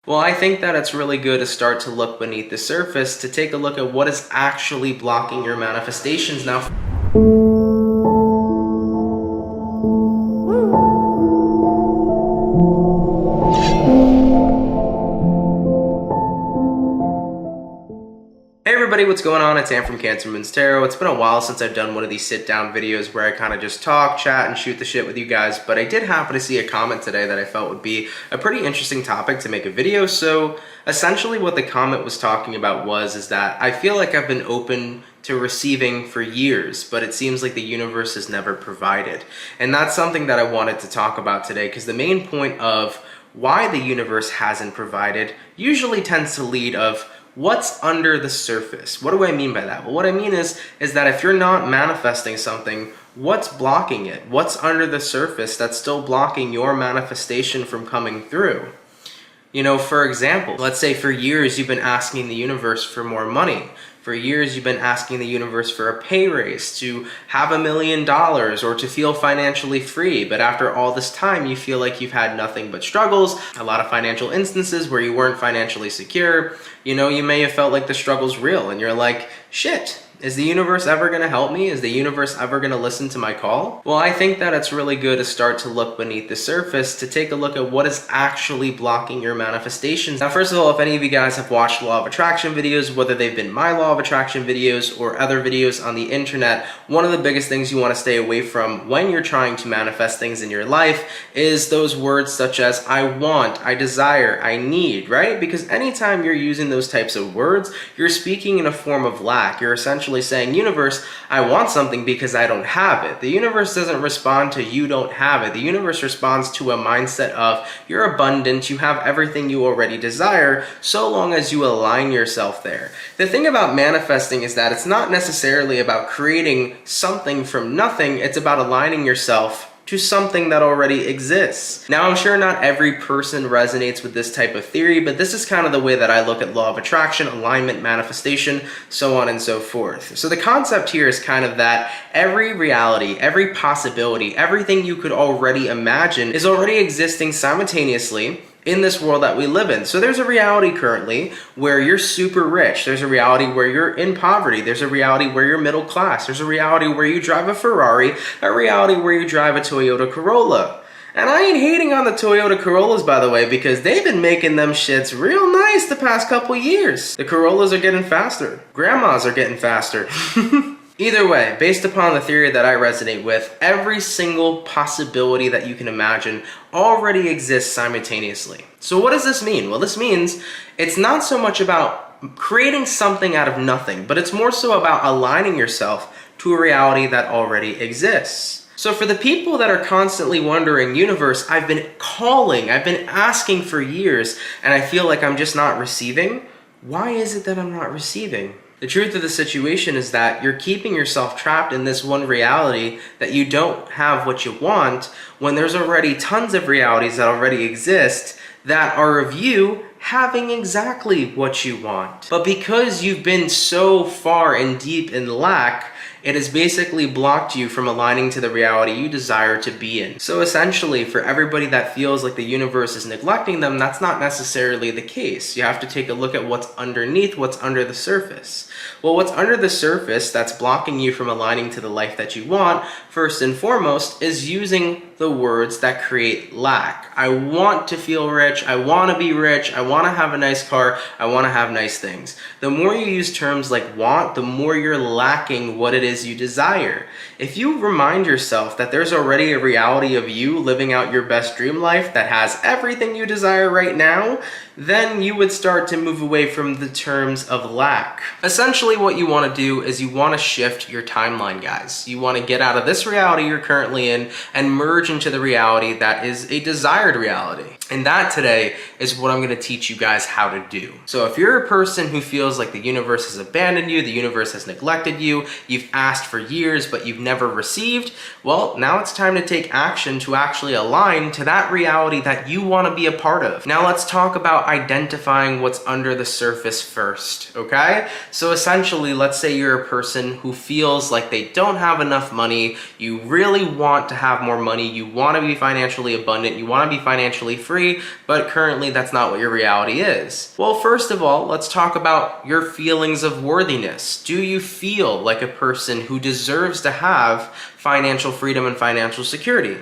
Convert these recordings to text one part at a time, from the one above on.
Well, I think that it's really good to start to look beneath the surface to take a look at what is actually blocking your manifestations. Now, hey everybody, what's going on? It's Am from CancerMoonsTarot. It's been a while since I've done one of these sit-down videos where I kind of just talk, chat, and shoot the shit with you guys, but I did happen to see a comment today that I felt would be a pretty interesting topic to make a video. So essentially what the comment was talking about is that I feel like I've been open to receiving for years, but it seems like the universe has never provided. And that's something that I wanted to talk about today, because the main point of why the universe hasn't provided usually tends to lead of what's under the surface. What do I mean by that? Well, what I mean is that if you're not manifesting something, what's blocking it? What's under the surface that's still blocking your manifestation from coming through? You know, for example, let's say for years you've been asking the universe for more money. For years you've been asking the universe for a pay raise, to have $1 million, or to feel financially free. But after all this time, you feel like you've had nothing but struggles, a lot of financial instances where you weren't financially secure. You know, you may have felt like the struggle's real and you're like, shit. Is the universe ever going to help me? Is the universe ever going to listen to my call? Well, I think that it's really good to start to look beneath the surface to take a look at what is actually blocking your manifestations. Now, first of all, if any of you guys have watched Law of Attraction videos, whether they've been my Law of Attraction videos or other videos on the internet, one of the biggest things you want to stay away from when you're trying to manifest things in your life is those words such as I want, I desire, I need, right? Because anytime you're using those types of words, you're speaking in a form of lack. You're essentially saying, universe, I want something because I don't have it. The universe doesn't respond to you don't have it. The universe responds to a mindset of you're abundant, you have everything you already desire, so long as you align yourself there. The thing about manifesting is that it's not necessarily about creating something from nothing, it's about aligning yourself to something that already exists. Now, I'm sure not every person resonates with this type of theory, but this is kind of the way that I look at Law of Attraction, alignment, manifestation, so on and so forth. So the concept here is kind of that every reality, every possibility, everything you could already imagine is already existing simultaneously in this world that we live in. So there's a reality currently where you're super rich. There's a reality where you're in poverty. There's a reality where you're middle class. There's a reality where you drive a Ferrari, a reality where you drive a Toyota Corolla. And I ain't hating on the Toyota Corollas, by the way, because they've been making them shits real nice the past couple years. The Corollas are getting faster. Grandmas are getting faster. Either way, based upon the theory that I resonate with, every single possibility that you can imagine already exists simultaneously. So what does this mean? Well, this means it's not so much about creating something out of nothing, but it's more so about aligning yourself to a reality that already exists. So for the people that are constantly wondering, universe, I've been calling, I've been asking for years, and I feel like I'm just not receiving, why is it that I'm not receiving? The truth of the situation is that you're keeping yourself trapped in this one reality that you don't have what you want, when there's already tons of realities that already exist that are of you having exactly what you want. But because you've been so far and deep in lack, it has basically blocked you from aligning to the reality you desire to be in. So essentially, for everybody that feels like the universe is neglecting them, that's not necessarily the case. You have to take a look at what's underneath, what's under the surface. Well, what's under the surface that's blocking you from aligning to the life that you want, first and foremost, is using the words that create lack. I want to feel rich, I want to be rich, I want to have a nice car, I want to have nice things. The more you use terms like want, the more you're lacking what it is you desire. If you remind yourself that there's already a reality of you living out your best dream life that has everything you desire right now, then you would start to move away from the terms of lack. Essentially, what you want to do is you want to shift your timeline, guys. You want to get out of this reality you're currently in and merge into the reality that is a desired reality. And that today is what I'm going to teach you guys how to do. So if you're a person who feels like the universe has abandoned you, the universe has neglected you, you've asked for years but you've never received, well, now it's time to take action to actually align to that reality that you want to be a part of. Now let's talk about identifying what's under the surface first, okay? So essentially, let's say you're a person who feels like they don't have enough money, you really want to have more money, you want to be financially abundant, you want to be financially free, free, but currently that's not what your reality is. Well, first of all, let's talk about your feelings of worthiness. Do you feel like a person who deserves to have financial freedom and financial security?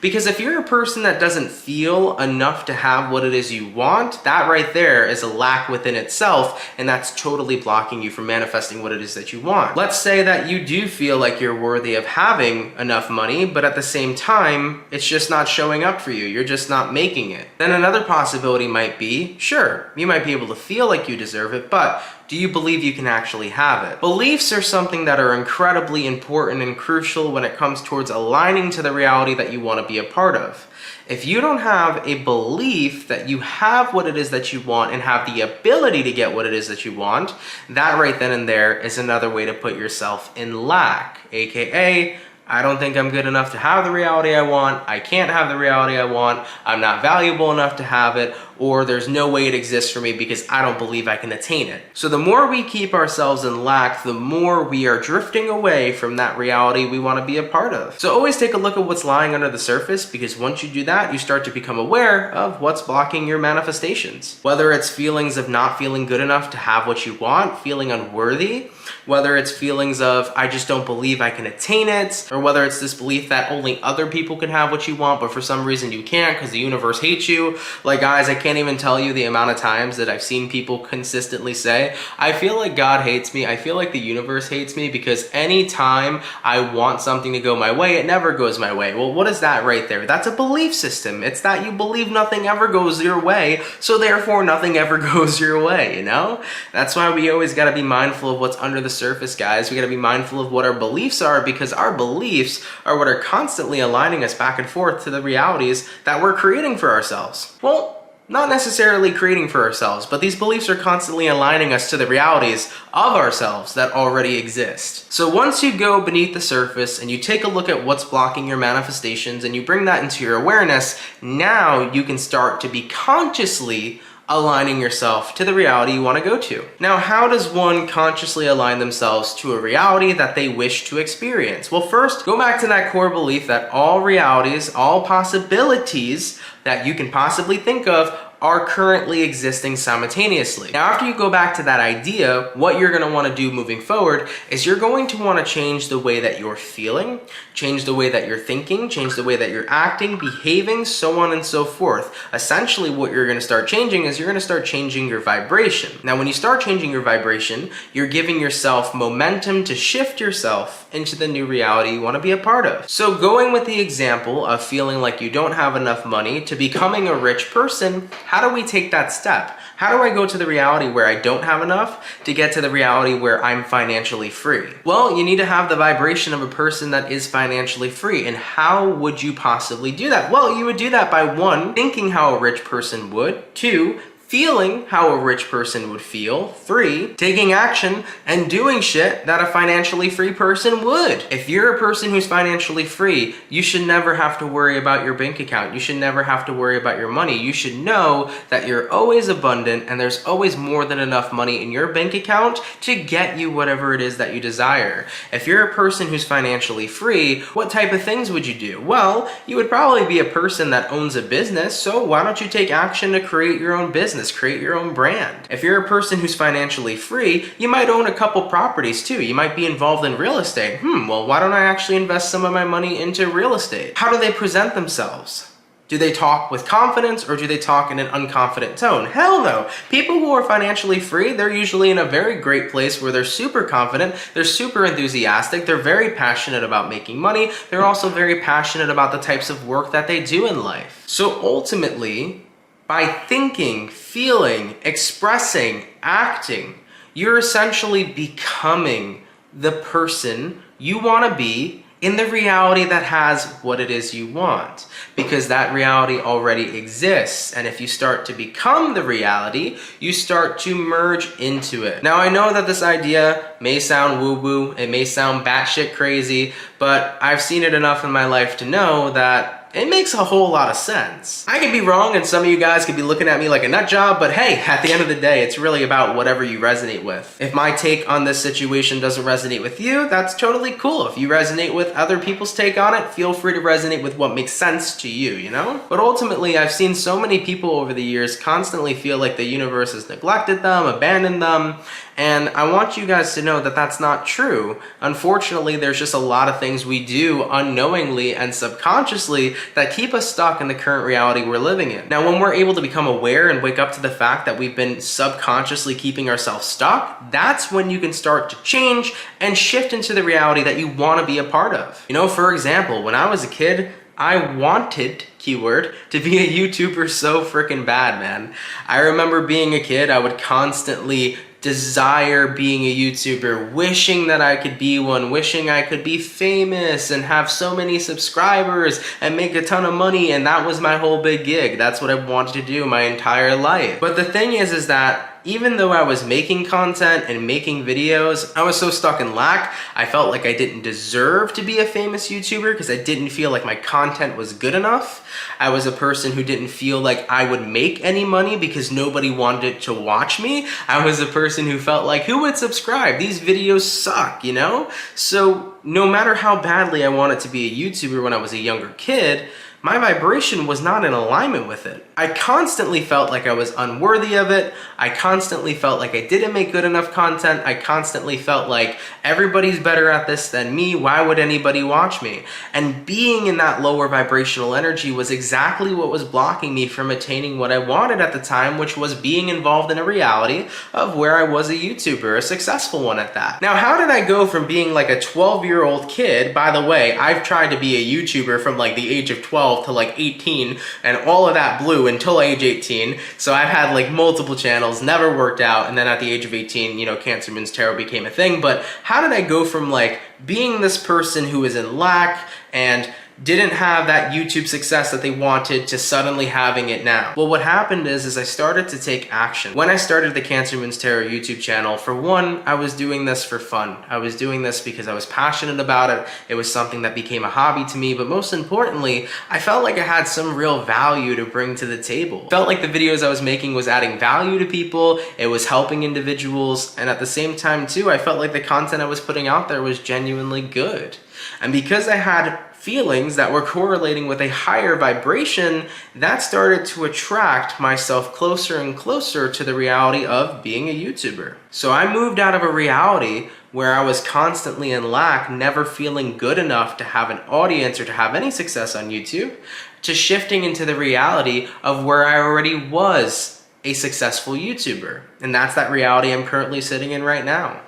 Because if you're a person that doesn't feel enough to have what it is you want, that right there is a lack within itself, and that's totally blocking you from manifesting what it is that you want. Let's say that you do feel like you're worthy of having enough money, but at the same time, it's just not showing up for you. You're just not making it. Then another possibility might be, sure, you might be able to feel like you deserve it, but do you believe you can actually have it? Beliefs are something that are incredibly important and crucial when it comes towards aligning to the reality that you want to be a part of. If you don't have a belief that you have what it is that you want and have the ability to get what it is that you want, that right then and there is another way to put yourself in lack, aka, I don't think I'm good enough to have the reality I want, I can't have the reality I want, I'm not valuable enough to have it, or there's no way it exists for me because I don't believe I can attain it. So the more we keep ourselves in lack, the more we are drifting away from that reality we want to be a part of. So always take a look at what's lying under the surface, because once you do that, you start to become aware of what's blocking your manifestations. Whether it's feelings of not feeling good enough to have what you want, feeling unworthy, whether it's feelings of I just don't believe I can attain it, or whether it's this belief that only other people can have what you want, but for some reason you can't because the universe hates you. Like, guys, I can't even tell you the amount of times that I've seen people consistently say, I feel like God hates me, I feel like the universe hates me, because anytime I want something to go my way, it never goes my way. Well, what is that right there? That's a belief system. It's that you believe nothing ever goes your way, so therefore nothing ever goes your way, you know? That's why we always got to be mindful of what's under the surface, guys. We got to be mindful of what our beliefs are, because our beliefs are what are constantly aligning us back and forth to the realities that we're creating for ourselves. Well, not necessarily creating for ourselves, but these beliefs are constantly aligning us to the realities of ourselves that already exist. So once you go beneath the surface and you take a look at what's blocking your manifestations and you bring that into your awareness, now you can start to be consciously aligning yourself to the reality you want to go to. Now, how does one consciously align themselves to a reality that they wish to experience? Well, first, go back to that core belief that all realities, all possibilities that you can possibly think of are currently existing simultaneously. Now, after you go back to that idea, what you're going to want to do moving forward is you're going to want to change the way that you're feeling, change the way that you're thinking, change the way that you're acting, behaving, so on and so forth. Essentially, what you're going to start changing is you're going to start changing your vibration. Now, when you start changing your vibration, you're giving yourself momentum to shift yourself into the new reality you want to be a part of. So going with the example of feeling like you don't have enough money to becoming a rich person, how do we take that step? How do I go to the reality where I don't have enough to get to the reality where I'm financially free? Well, you need to have the vibration of a person that is financially free. And how would you possibly do that? Well, you would do that by 1, thinking how a rich person would, 2, feeling how a rich person would feel, 3, taking action and doing shit that a financially free person would. If you're a person who's financially free, you should never have to worry about your bank account. You should never have to worry about your money. You should know that you're always abundant and there's always more than enough money in your bank account to get you whatever it is that you desire. If you're a person who's financially free, what type of things would you do? Well, you would probably be a person that owns a business, so why don't you take action to create your own business? Create your own brand. If you're a person who's financially free, you might own a couple properties too. You might be involved in real estate. Well, why don't I actually invest some of my money into real estate? How do they present themselves? Do they talk with confidence or do they talk in an unconfident tone? Hell no. People who are financially free, they're usually in a very great place where they're super confident, they're super enthusiastic, they're very passionate about making money, they're also very passionate about the types of work that they do in life. So ultimately, by thinking, feeling, expressing, acting, you're essentially becoming the person you want to be in the reality that has what it is you want, because that reality already exists. And if you start to become the reality, you start to merge into it. Now, I know that this idea may sound woo-woo, it may sound batshit crazy, but I've seen it enough in my life to know that it makes a whole lot of sense. I could be wrong and some of you guys could be looking at me like a nut job, but hey, at the end of the day, it's really about whatever you resonate with. If my take on this situation doesn't resonate with you, that's totally cool. If you resonate with other people's take on it, feel free to resonate with what makes sense to you, you know? But ultimately, I've seen so many people over the years constantly feel like the universe has neglected them, abandoned them, and I want you guys to know that that's not true. Unfortunately, there's just a lot of things we do unknowingly and subconsciously that keep us stuck in the current reality we're living in. Now, when we're able to become aware and wake up to the fact that we've been subconsciously keeping ourselves stuck, that's when you can start to change and shift into the reality that you want to be a part of. You know, for example, when I was a kid, I wanted, keyword, to be a YouTuber so freaking bad, man. I remember being a kid, I would constantly desire being a YouTuber, wishing that I could be one, wishing I could be famous and have so many subscribers and make a ton of money, and that was my whole big gig. That's what I wanted to do my entire life. But the thing is that even though I was making content and making videos, I was so stuck in lack, I felt like I didn't deserve to be a famous YouTuber because I didn't feel like my content was good enough. I was a person who didn't feel like I would make any money because nobody wanted to watch me. I was a person who felt like, who would subscribe? These videos suck, you know? So no matter how badly I wanted to be a YouTuber when I was a younger kid, my vibration was not in alignment with it. I constantly felt like I was unworthy of it. I constantly felt like I didn't make good enough content. I constantly felt like everybody's better at this than me. Why would anybody watch me? And being in that lower vibrational energy was exactly what was blocking me from attaining what I wanted at the time, which was being involved in a reality of where I was a YouTuber, a successful one at that. Now, how did I go from being like a 12-year-old kid? By the way, I've tried to be a YouTuber from like the age of 12 to like 18, and all of that blew until age 18. So I've had like multiple channels, never worked out, and then at the age of 18, you know, CancerMoonsTarot became a thing. But how did I go from like being this person who is in lack and didn't have that YouTube success that they wanted to suddenly having it now? Well, what happened is I started to take action. When I started the CancerMoonsTarot YouTube channel, for one, I was doing this for fun. I was doing this because I was passionate about it. It was something that became a hobby to me, but most importantly, I felt like I had some real value to bring to the table. Felt like the videos I was making was adding value to people, it was helping individuals, and at the same time too, I felt like the content I was putting out there was genuinely good. And because I had feelings that were correlating with a higher vibration, that started to attract myself closer and closer to the reality of being a YouTuber. So I moved out of a reality where I was constantly in lack, never feeling good enough to have an audience or to have any success on YouTube, to shifting into the reality of where I already was a successful YouTuber. And that's that reality I'm currently sitting in right now.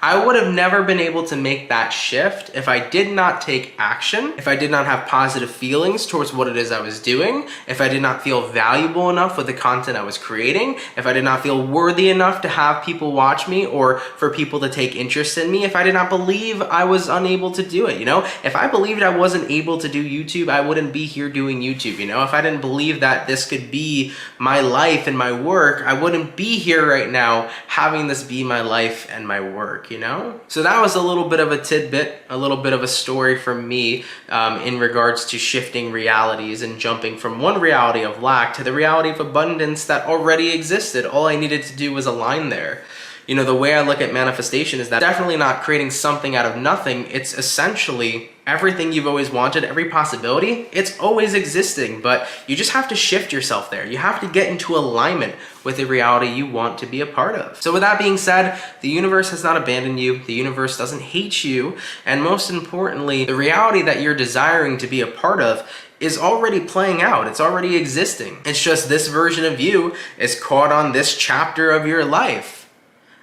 I would have never been able to make that shift if I did not take action, if I did not have positive feelings towards what it is I was doing, if I did not feel valuable enough with the content I was creating, if I did not feel worthy enough to have people watch me or for people to take interest in me, if I did not believe I was unable to do it, you know? If I believed I wasn't able to do YouTube, I wouldn't be here doing YouTube, you know? If I didn't believe that this could be my life and my work, I wouldn't be here right now having this be my life and my work, you know? So that was a little bit of a tidbit, a little bit of a story from me in regards to shifting realities and jumping from one reality of lack to the reality of abundance that already existed. All I needed to do was align there. You know, the way I look at manifestation is that definitely not creating something out of nothing. It's essentially everything you've always wanted, every possibility, it's always existing, but you just have to shift yourself there. You have to get into alignment with the reality you want to be a part of. So with that being said, the universe has not abandoned you. The universe doesn't hate you. And most importantly, the reality that you're desiring to be a part of is already playing out. It's already existing. It's just this version of you is caught on this chapter of your life.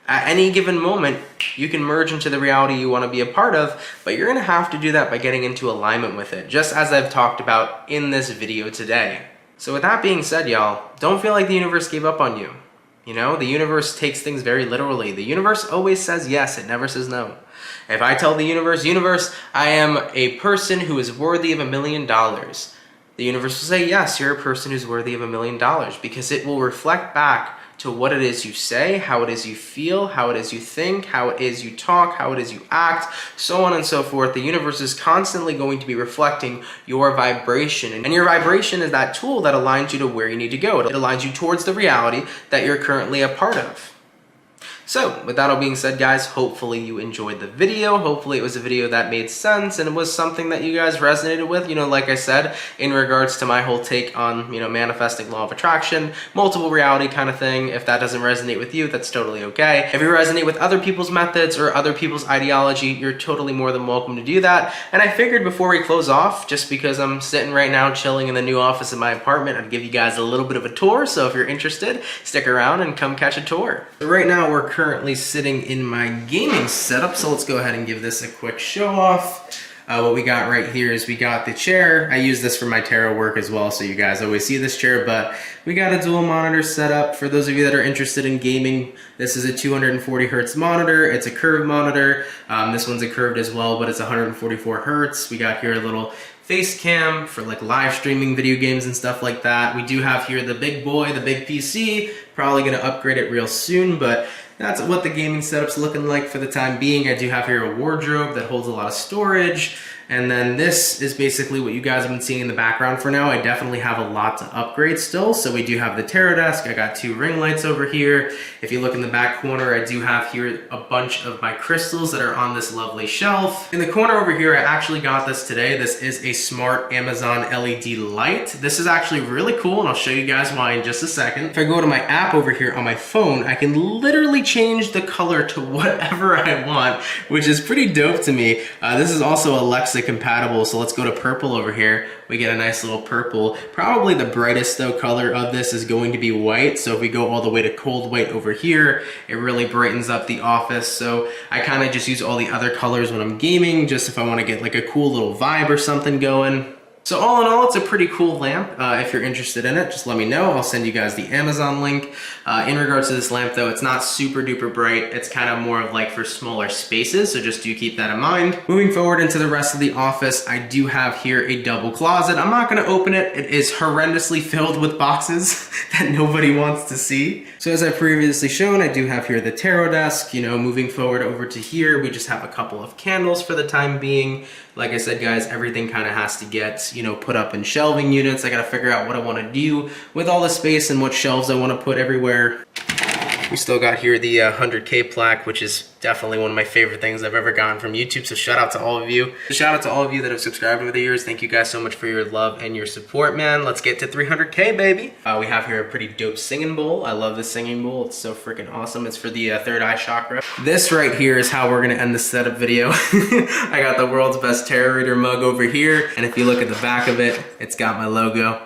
At any given moment, you can merge into the reality you want to be a part of, but you're going to have to do that by getting into alignment with it, just as I've talked about in this video today. So with that being said, y'all, don't feel like the universe gave up on you. You know, the universe takes things very literally. The universe always says yes, it never says no. If I tell the universe, I am a person who is worthy of $1 million, the universe will say, yes, you're a person who's worthy of $1 million, because it will reflect back to what it is you say, how it is you feel, how it is you think, how it is you talk, how it is you act, so on and so forth. The universe is constantly going to be reflecting your vibration. And your vibration is that tool that aligns you to where you need to go. It aligns you towards the reality that you're currently a part of. So, with that all being said, guys, hopefully you enjoyed the video. Hopefully it was a video that made sense and it was something that you guys resonated with. You know, like I said, in regards to my whole take on, you know, manifesting law of attraction, multiple reality kind of thing. If that doesn't resonate with you, that's totally okay. If you resonate with other people's methods or other people's ideology, you're totally more than welcome to do that. And I figured before we close off, just because I'm sitting right now chilling in the new office in my apartment, I'd give you guys a little bit of a tour. So if you're interested, stick around and come catch a tour. So right now we're currently sitting in my gaming setup, so let's go ahead and give this a quick show off. What we got right here is we got the chair. I use this for my tarot work as well, so you guys always see this chair, but we got a dual monitor setup. For those of you that are interested in gaming, this is a 240 hertz monitor. It's a curved monitor. This one's a curved as well, but it's 144 hertz. We got here a little face cam for like live streaming video games and stuff like that. We do have here the big boy, the big PC. Probably gonna upgrade it real soon, but that's what the gaming setup's looking like for the time being. I do have here a wardrobe that holds a lot of storage. And then this is basically what you guys have been seeing in the background for now. I definitely have a lot to upgrade still. So we do have the tarot desk. I got 2 ring lights over here. If you look in the back corner, I do have here a bunch of my crystals that are on this lovely shelf. In the corner over here, I actually got this today. This is a smart Amazon LED light. This is actually really cool, and I'll show you guys why in just a second. If I go to my app over here on my phone, I can literally change the color to whatever I want, which is pretty dope to me. This is also Alexa compatible, so let's go to purple over here. We get a nice little purple. Probably the brightest though color of this is going to be white, so if we go all the way to cold white over here, it really brightens up the office. So I kind of just use all the other colors when I'm gaming, just if I want to get like a cool little vibe or something going. So all in all, it's a pretty cool lamp. If you're interested in it, just let me know. I'll send you guys the Amazon link. In regards to this lamp though, it's not super duper bright. It's kind of more of like for smaller spaces, so just do keep that in mind. Moving forward into the rest of the office, I do have here a double closet. I'm not gonna open it. It is horrendously filled with boxes that nobody wants to see. So as I previously shown, I do have here the tarot desk. You know, moving forward over to here, we just have a couple of candles for the time being. Like I said, guys, everything kind of has to get, you know, put up in shelving units. I got to figure out what I want to do with all the space and what shelves I want to put everywhere. We still got here the 100K plaque, which is definitely one of my favorite things I've ever gotten from YouTube. So shout out to all of you. Shout out to all of you that have subscribed over the years. Thank you guys so much for your love and your support, man. Let's get to 300K, baby. We have here a pretty dope singing bowl. I love this singing bowl. It's so freaking awesome. It's for the third eye chakra. This right here is how we're gonna end the setup video. I got the world's best tarot reader mug over here. And if you look at the back of it, it's got my logo.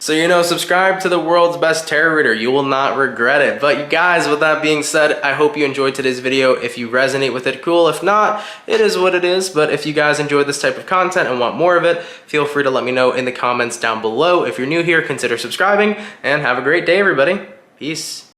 So, you know, subscribe to the world's best tarot reader. You will not regret it. But you guys, with that being said, I hope you enjoyed today's video. If you resonate with it, cool. If not, it is what it is. But if you guys enjoyed this type of content and want more of it, feel free to let me know in the comments down below. If you're new here, consider subscribing, and have a great day, everybody. Peace.